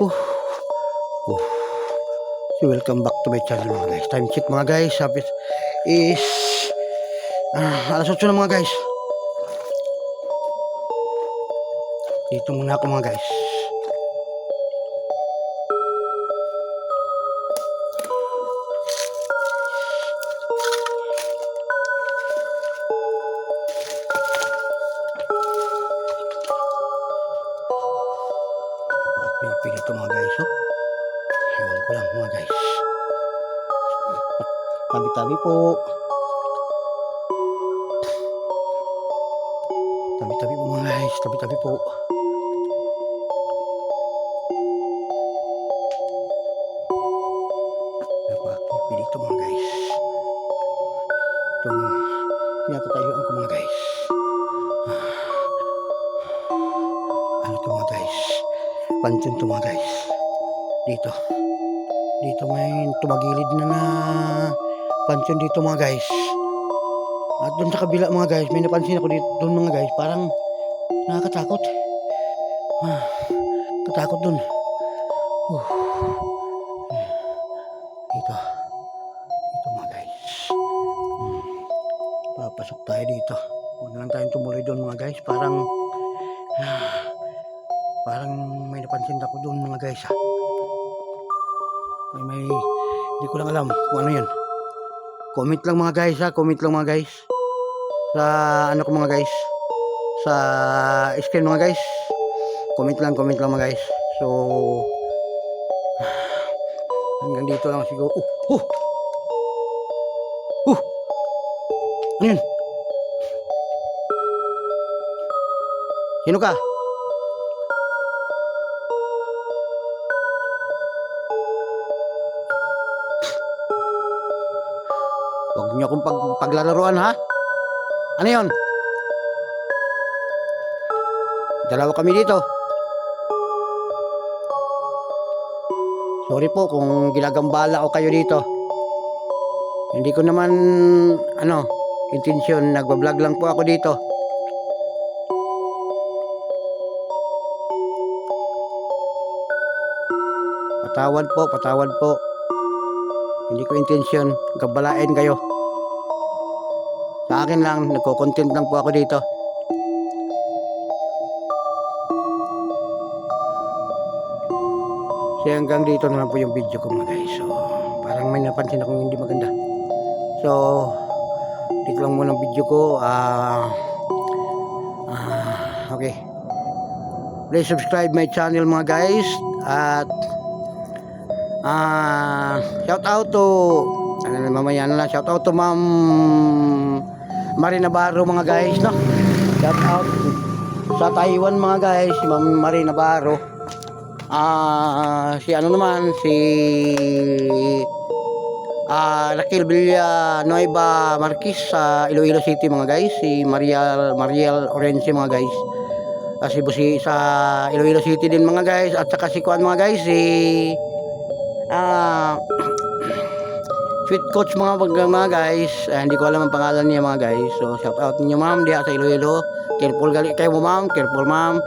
Uh, uh. So welcome back to my channel mga guys. Time check mga guys. Sabit is alas 8 na mga guys. Dito muna ako mga guys. At pipili ito mga guys. Oh. Ewan ko lang mga guys. Tabi-tabi po. Tabi-tabi po mga guys. Tabi-tabi po. Pipili ito mga guys. Itong pinatatayuan ko mga guys. Ano ito mga guys? Pansyon ito mga guys. Dito may tumagilid na pansyon dito mga guys. At doon sa kabila mga guys, may napansin ako dito doon mga guys, parang nakakatakot. Katakot doon. Dito mga guys. Papasok tayo dito. Huwag na lang tayong tumuloy doon mga guys. Parang may napansin ako doon mga guys. Hindi ko lang alam kung ano yan. Comment lang mga guys ha. Comment lang mga guys. Sa ano ko mga guys. Sa screen mga guys. Comment lang mga guys. So hanggang dito lang siguro. Ano yun? Sino ka? Huwag niyo akong paglalaruan ha. Ano yun? Dalawa kami dito. Sorry po kung ginagambala ko kayo dito. Hindi ko naman intensyon. Nagbablog lang po ako dito. Patawad po. Hindi ko intensyon gabalain kayo. Sa akin lang, nagko-content lang po ako dito. So hanggang dito na lang po yung video ko mga guys. So parang may napansin akong hindi maganda. So dito lang muna ang video ko. Okay. Please subscribe my channel mga guys. At shout out to mamaya na lang. Shout out to Ma'am Marie Navarro mga guys, no? Shout out sa Taiwan mga guys, si Ma'am Marie Navarro. Si Raquel Villanueva Marquez sa Iloilo City mga guys. Si Mariel Orense mga guys. Kasi busi sa Iloilo City din mga guys. At saka si Kuan mga guys, si Sweet Coach mga guys. Hindi ko alam ang pangalan niya mga guys. So shout out niyo ma'am diya sa Iloilo. Careful kayo ma'am. Careful ma'am.